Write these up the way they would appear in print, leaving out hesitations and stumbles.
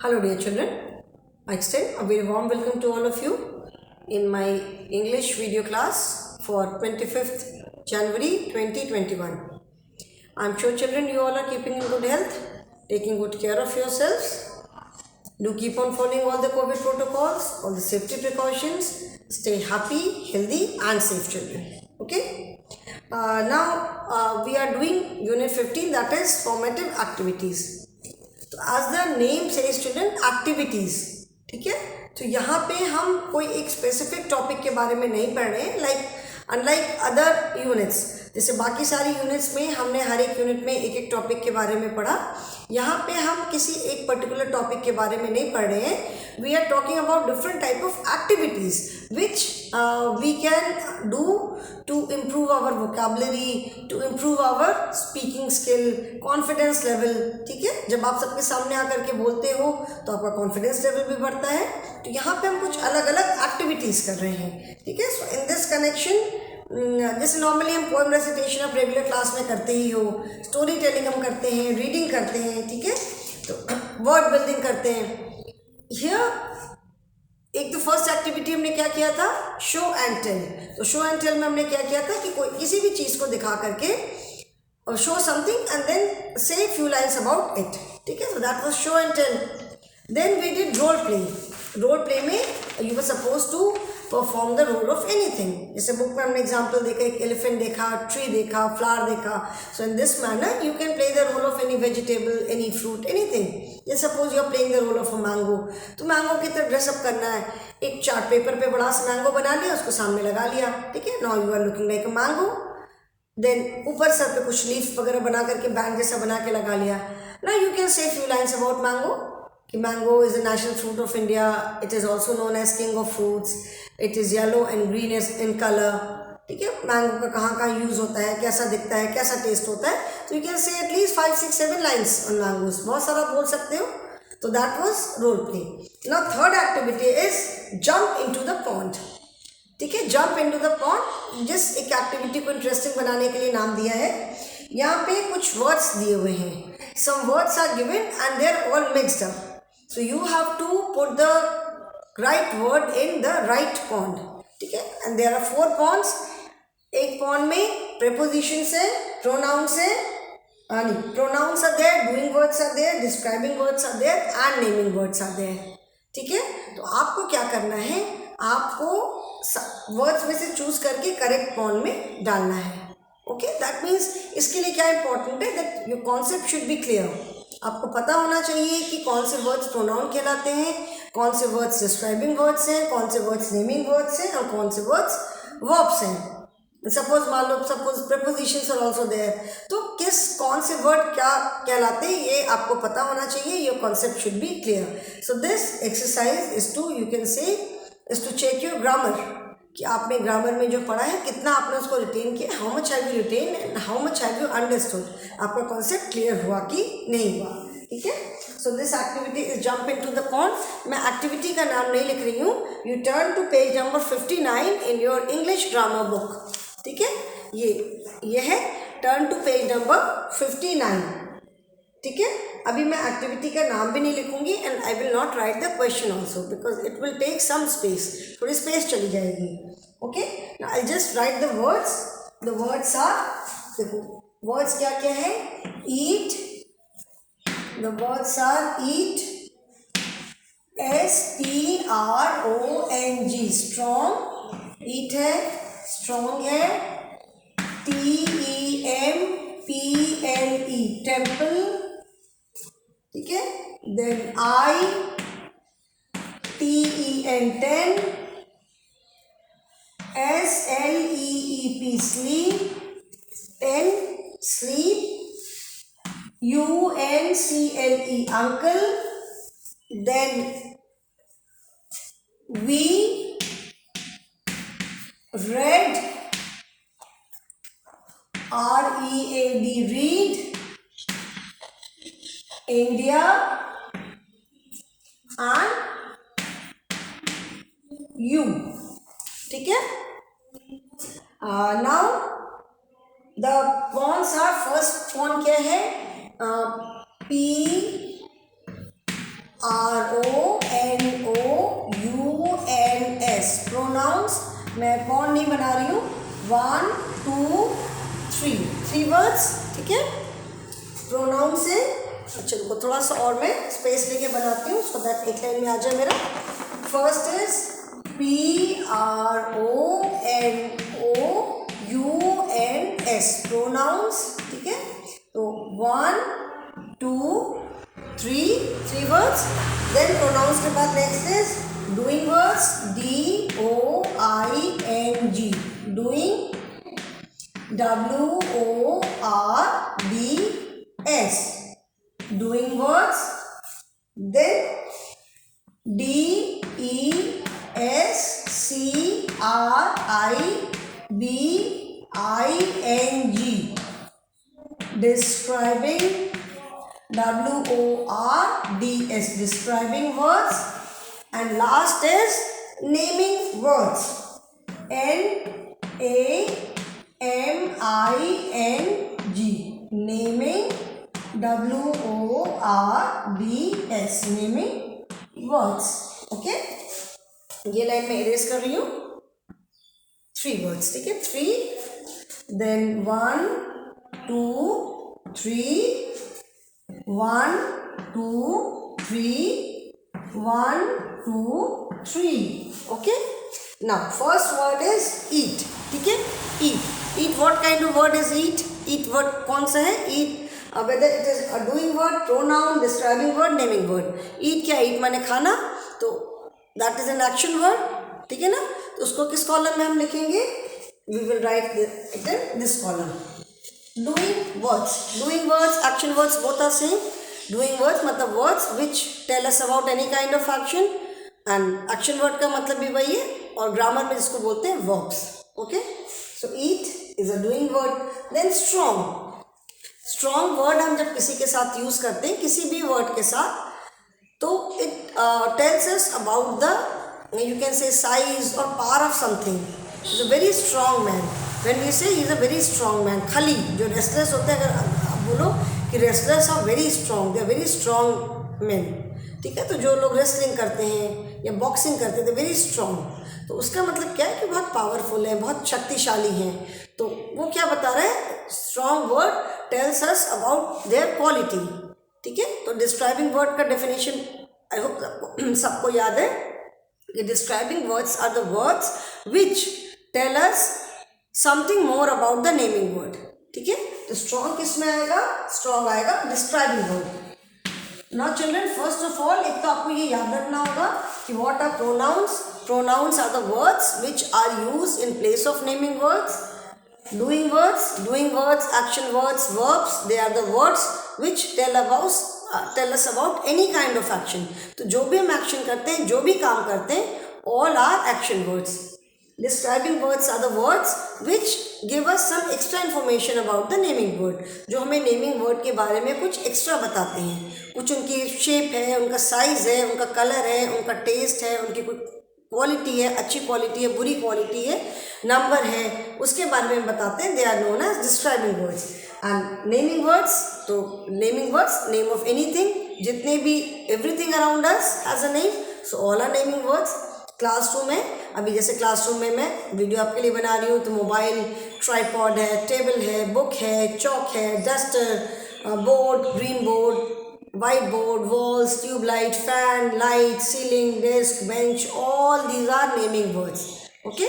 Hello dear children, I extend a very warm welcome to all of you in my English video class for 25th January 2021. I am sure children you all are keeping in good health, taking good care of yourselves. Do keep on following all the COVID protocols, all the safety precautions. Stay happy, healthy and safe children. Okay. Now we are doing unit 15, that is formative activities. तो as the name से student activities, ठीक है। तो यहाँ पे हम कोई एक स्पेसिफिक टॉपिक के बारे में नहीं पढ़ रहे हैं, लाइक अनलाइक अदर यूनिट्स, जैसे बाकी सारी यूनिट्स में हमने हर एक यूनिट में एक एक टॉपिक के बारे में पढ़ा। यहाँ पे हम किसी एक पर्टिकुलर टॉपिक के बारे में नहीं पढ़ रहे हैं। We are talking about different type of activities which we can do to improve our vocabulary, to improve our speaking skill, confidence level, ठीक है। जब आप सबके सामने आकर के बोलते हो तो आपका कॉन्फिडेंस लेवल भी बढ़ता है। तो यहाँ पे हम कुछ अलग अलग एक्टिविटीज़ कर रहे हैं, ठीक है। सो इन दिस कनेक्शन, जैसे नॉर्मली हम पोएम रेसिटेशन आप रेगुलर क्लास में करते ही हो, स्टोरी टेलिंग हम करते हैं, रीडिंग करते हैं, ठीक है, तो वर्ड बिल्डिंग करते हैं। हियर एक तो फर्स्ट एक्टिविटी हमने क्या किया था, शो एंड टेल। तो शो एंड टेल में हमने क्या किया था कि कोई किसी भी चीज़ को दिखा करके और show something and then say few lines about it, ठीक है। So that was show and tell. Then we did role play. Role play में you were suppose to perform the role of anything. जैसे book में हमने example देखा, एक elephant देखा, tree देखा, फ्लावर देखा। So in this manner you can play the role of any vegetable, any fruit, anything. जैसे suppose you are playing the role of a mango, तो मैंगो की तरह ड्रेसअप करना है। एक चार्ट पेपर पे बड़ा सा मैंगो बना लिया, उसको सामने लगा लिया, ठीक है। Now you are looking like a mango. Then ऊपर सर पे कुछ लीफ वगैरह बना करके बैंड जैसा बना के लगा लिया। Now you can say few lines about mango कि mango is a national fruit of India, it is also known as king of fruits, it is yellow and green in colour, ठीक है। Mango का कहाँ कहाँ use होता है, कैसा दिखता है, कैसा टेस्ट होता है। तो you can say at least 5, 6, 7 lines on mangoes, बहुत सारा बोल सकते हो। तो that was role play. Now third activity is jump into the pond, ठीक है। Jump into the pond जिस एक एक्टिविटी को इंटरेस्टिंग बनाने के लिए नाम दिया है। यहाँ पे कुछ वर्ड्स दिए हुए हैं, some words are given and they are all mixed up, so you have to put the right word in the right pond, ठीक है। And there are 4 ponds. एक पॉन्ड में प्रेपोजिशंस है, प्रोनाउंस है, pronouns are there, doing words are there, describing words are there and naming words are there, ठीक है। तो आपको क्या करना है, आपको वर्ड्स में से चूज करके करेक्ट पॉन्ड में डालना है, ओके। दैट मीन्स इसके लिए क्या इंपॉर्टेंट है, that your concept should be clear. आपको पता होना चाहिए कि कौन से वर्ड्स प्रोनाउन कहलाते हैं, कौन से वर्ड्स डिस्क्राइबिंग वर्ड्स हैं, कौन से वर्ड्स नेमिंग वर्ड्स हैं और कौन से वर्ड्स वर्ब्स हैं। सपोज मान लो, suppose prepositions are also there, तो कौन से वर्ड क्या कहलाते हैं ये आपको पता होना चाहिए। Your concept should be clear. So this exercise is to, you can say, is to check your grammar, कि आपने ग्रामर में जो पढ़ा है कितना आपने उसको रिटेन किया, how much have you retain and how much have you understood, आपका कॉन्सेप्ट क्लियर हुआ कि नहीं हुआ, ठीक है। So this activity is jump into the pond. मैं एक्टिविटी का नाम नहीं लिख रही हूँ। You turn to page number 59 in your English grammar book, ठीक है। ये है टर्न टू पेज नंबर 59, ठीक है। अभी मैं एक्टिविटी का नाम भी नहीं लिखूंगी and I will not write the question also because it will take some space, थोड़ी स्पेस चली जाएगी, okay. I just write the words. The words are, देखो वर्ड्स क्या क्या है, eat, the words are eat, STRONG, strong, eat है, strong है, TEMPLE, temple, ठीक है। Then ITEN, 10, SLEEP, sleep, 10, sleep, UNCLE, uncle. Then we read, READ, read, India and you, ठीक है। Now the ponds are, first pond क्या है, P RONOUNS pronounce. मैं कौन नहीं बना रही हूँ, 1 2 3 वर्ड्स, ठीक है। प्रोनाउन से अच्छा रुको थोड़ा सा और मैं स्पेस लेके बनाती हूँ, सो दैट एक लाइन में आ जाए मेरा। फर्स्ट इज PRONOUNS प्रोनाउंस, ठीक है। तो 1 2 3 वर्ड्स। देन प्रोनाउंस के बाद next is doing words, DOING doing, WORDS doing words. Then DESCRIBING describing, WORDS describing words. And last is naming words, NAMING naming, WORDS naming words, okay. ये line में erase कर रही हूँ, 3 words, ठीक है। 3 then 1 2 3 1 2 3 1 2 3, okay. Now first word is eat, ठीक है। Eat, eat what kind of word is eat? Eat word कौन सा है? ईट whether it is a doing word, pronoun, describing word, naming word. eat क्या? eat माने खाना, तो that is an action word, ठीक है ना। तो उसको किस कॉलम में हम लिखेंगे? we will write it in this column. doing words, action words both are same. doing words मतलब words which tell us about any kind of action, and action word का मतलब भी वही है, और ग्रामर में जिसको बोलते हैं verbs, okay. so eat is a doing word. then strong, strong word हम जब किसी के साथ यूज करते हैं, किसी भी वर्ड के साथ, तो it tells us about the, you can say size और power of something. Is a very strong man, when we say he is a very strong man. Khali जो रेसलर्स होते हैं, अगर आप बोलो कि wrestlers are very strong, they are very strong man, ठीक है। तो जो लोग रेसलिंग करते हैं या बॉक्सिंग करते हैं, दे वेरी स्ट्रॉन्ग, तो उसका मतलब क्या है कि बहुत पावरफुल है, बहुत शक्तिशाली हैं। तो वो क्या बता रहे हैं? Strong word tells us about their quality, ठीक है। तो डिस्क्राइबिंग वर्ड का डेफिनेशन आई होप सबको याद है कि describing words are the words which tell us something more about the naming word, ठीक है। तो स्ट्रॉन्ग किस में आएगा? स्ट्रॉन्ग आएगा describing word. Now children, first of all एक तो आपको ये याद रखना होगा कि what are pronouns. Pronouns are the words which are used in place of naming words. doing words, action words, verbs, they are the words which tell us about any kind of action. तो जो भी हम action करते हैं, जो भी काम करते हैं, all are action words. describing words are the words which give us some extra information about the naming word, जो हमें naming word के बारे में कुछ एक्स्ट्रा बताते हैं, कुछ उनकी शेप है, उनका साइज है, उनका कलर है, उनका टेस्ट है, उनकी कुछ क्वालिटी है, अच्छी क्वालिटी है, बुरी क्वालिटी है, नंबर है, उसके बारे में बताते हैं। They are known as describing words. And naming words, तो naming words, name of anything, जितने भी everything around us as a name, so all are naming words. Classroom है, अभी जैसे क्लासरूम में मैं वीडियो आपके लिए बना रही हूँ, तो मोबाइल, ट्राइपॉड है, टेबल है, बुक है, चौक है, duster, board, green board, white board, walls, tube light, fan, light, ceiling, desk, bench, all these are naming words, okay.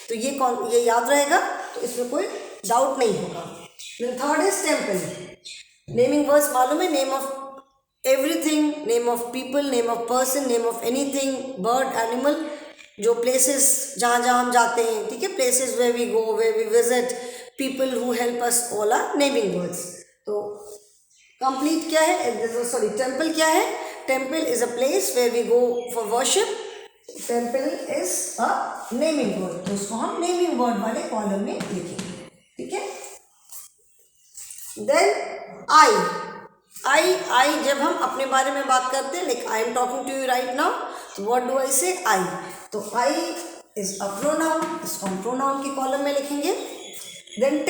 तो ये याद रहेगा, तो इसमें कोई डाउट नहीं होगा। then third is temple. naming words मालूम है, name of everything, name of people, name of person, name of anything, bird, animal, जो places जहाँ जहाँ हम जाते हैं, ठीक है, places where we go, where we visit, people who help us, all are naming words. तो कंप्लीट क्या है, सॉरी टेम्पल क्या है? Temple is a place where we go for worship. Temple is a naming word, तो उसको हम naming word वाले column में लिखेंगे, ठीक है। देन आई जब हम अपने बारे में बात करते हैं, like I am talking to you right now, तो what do I say? I. तो आई इज अ प्रोनाउन, इसको हम प्रोनाउन के कॉलम में लिखेंगे। Then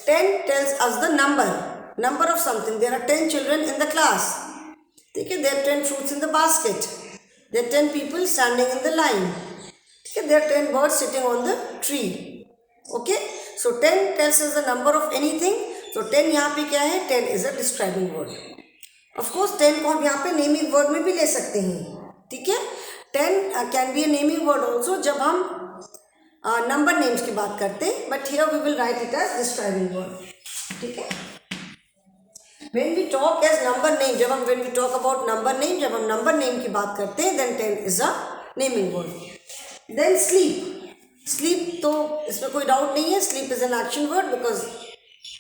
10 tells us the number of something. There are 10 children in the class, ठीक है, there 10 fruits in the basket, there 10 people standing in the line, ठीक है, there 10 birds sitting on the tree. Okay, so 10 tells us the number of anything. तो 10 यहाँ पे क्या है, 10 is a describing word. Of course 10 को हम यहाँ पे नेमिंग वर्ड में भी ले सकते हैं, ठीक है. 10 can be a naming word also जब हम नंबर नेम्स की बात करते हैं, but here we will write it as describing word, ठीक है. When we talk as number name, when we talk about number name, जब हम number name की बात करते हैं, then 10 is a naming word. Then sleep तो इसमें कोई डाउट नहीं है, sleep is an action word because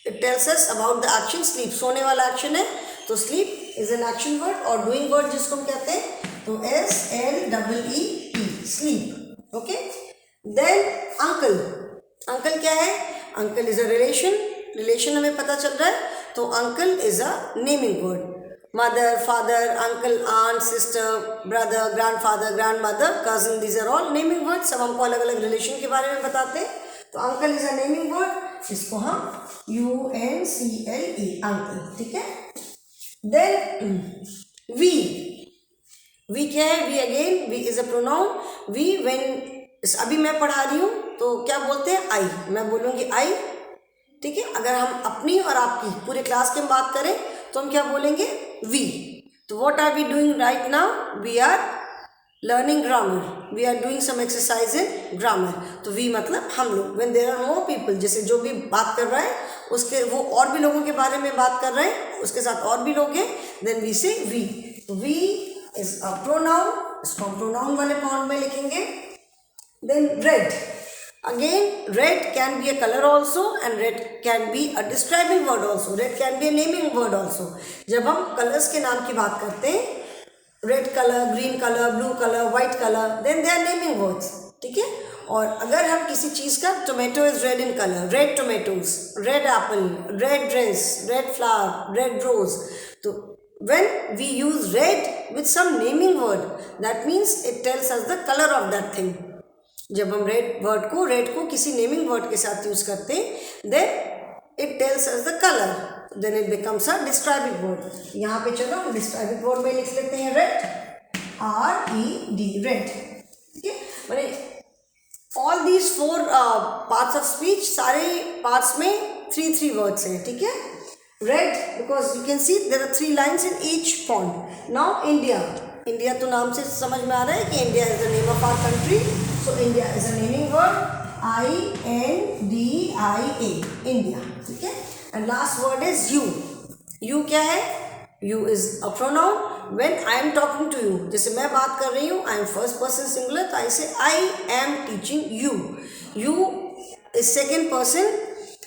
it tells us about the action. sleep सोने वाला action है, तो sleep is an action word. और doing word जिसको हम कहते हैं, तो SLEEP, sleep. Okay. Then uncle क्या है, uncle is a relation हमें पता चल रहा है, तो uncle is a naming word. Mother, father, uncle, aunt, sister, brother, grandfather, grandmother, cousin, these are all naming word. सब हमको अलग अलग रिलेशन के बारे में बताते हैं. तो uncle is a naming word, इसको हम UNCLE अंकल, ठीक है. देन वी क्या है, we again, we is a pronoun. We when अभी मैं पढ़ा रही हूँ तो क्या बोलते हैं, आई, मैं बोलूँगी आई, ठीक है. अगर हम अपनी और आपकी पूरे क्लास की हम बात करें तो हम क्या बोलेंगे, वी. तो what are we doing right now, we are learning grammar, we are doing some exercise in grammar. तो वी मतलब हम लोग. When there are more people, जैसे जो भी बात कर रहा है उसके वो और भी लोगों के बारे में बात कर रहे हैं, उसके साथ और भी लोग हैं, देन वी से वी. तो वी इज अ प्रोनाउन, इसको हम प्रोनाउन वाले फॉर्म में लिखेंगे. Then red. Again, red can be a color also and red can be a describing word also. Red can be a naming word also. जब हम colors के नाम की बात करते हैं, red color, green color, blue color, white color, then they are naming words, ठीक है. और अगर हम किसी चीज़ का, tomato is red in color, red tomatoes, red apple, red dress, red flower, red rose. तो when we use red with some naming word, that means it tells us the color of that thing. जब हम red को किसी naming word के साथ use करते हैं, then it tells us the colour, then it becomes a describing word. यहाँ पे चलो हम डिस्क्राइबिंग वर्ड में लिख लेते हैं रेड, RED, रेड, ठीक है. मैंने all these 4 parts of speech, सारे पार्ट्स में 3 वर्ड्स हैं, ठीक है. Red because you can see there are 3 lines in each point. Now India तो नाम से समझ में आ रहा है कि India is the name of our country. So India is a naming word, INDIA, India, ठीक है. And last word is you. You क्या है? You is a pronoun. When I am talking to you, जैसे मैं बात कर रही हूँ, I am first person singular, तो I say I am teaching you. You is second person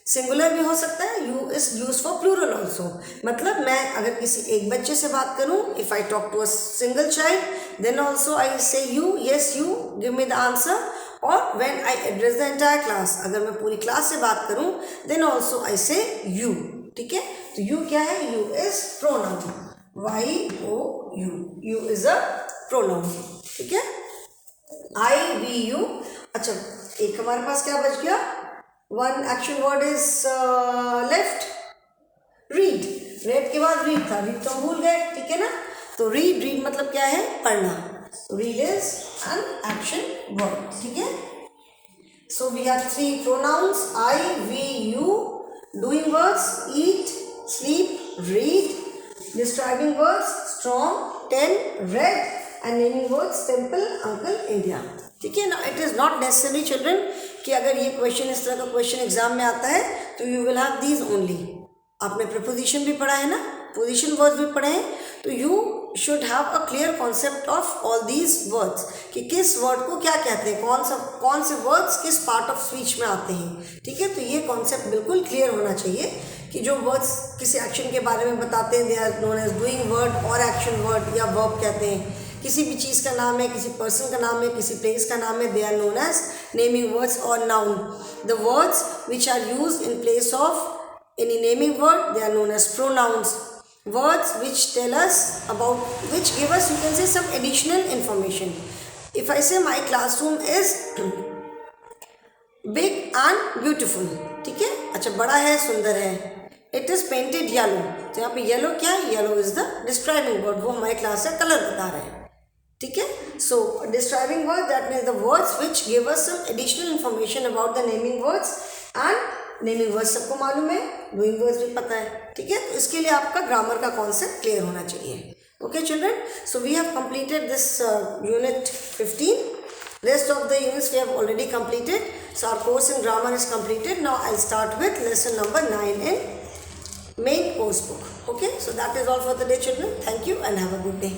singular भी हो सकता है. You is use for plural also. मतलब मैं अगर किसी एक बच्चे से बात करूँ, if I talk to a single child, then also I say you, yes you, give me the answer. और when I address the entire class, अगर मैं पूरी क्लास से बात करूँ, then also I say you, ठीक है. तो यू क्या है, you is pronoun, YOU, you is a pronoun, ठीक है. IVU. अच्छा, एक हमारे पास क्या बच गया, one action word is left, read. Red के बाद रीड था, रीड तो हम भूल गए, ठीक है ना. तो रीड मतलब क्या है, पढ़ना. Read is an action word, ठीक है. So we have 3 pronouns, IVU, doing words, eat, sleep, read, describing words, strong, 10, red, and naming words, temple, uncle, India, ठीक है ना. It is not necessary children कि अगर ये क्वेश्चन, इस तरह का क्वेश्चन एग्जाम में आता है तो you will have these only. आपने प्रीपोजिशन भी पढ़ा है ना, पोजिशन वर्ड्स भी पढ़े हैं, तो you should have a clear concept of all these words कि किस वर्ड को क्या कहते हैं, कौन से वर्ड्स किस पार्ट ऑफ स्पीच में आते हैं, ठीक है. तो ये कॉन्सेप्ट बिल्कुल क्लियर होना चाहिए कि जो वर्ड्स किसी एक्शन के बारे में बताते हैं, they are known as doing word और एक्शन वर्ड या वर्ब कहते हैं. किसी भी चीज़ का नाम है, किसी पर्सन का नाम है, किसी प्लेस का नाम है, they are known as naming words और noun. The words which are used in place of any naming word, they are known as pronouns. Words which tell us about, which give us, you can say, some additional information. If I say my classroom is big and beautiful, ठीक है. अच्छा, बड़ा है, सुंदर है. It is painted yellow. तो यहाँ पे येलो क्या है, yellow is the describing word, वो हमारे क्लास से कलर बता रहे हैं, ठीक है। So describing word that means the words which give us some additional information about the naming words, and naming words सबको मालूम है, डूइंग वर्ड्स भी पता है, ठीक है। तो इसके लिए आपका ग्रामर का कॉन्सेप्ट क्लियर होना चाहिए। Okay children, so we have completed this unit 15. Rest of the units we have already completed. So our course in grammar is completed. Now I'll start with lesson number 9 in main course book. Okay, so that is all for the day children. Thank you and have a good day.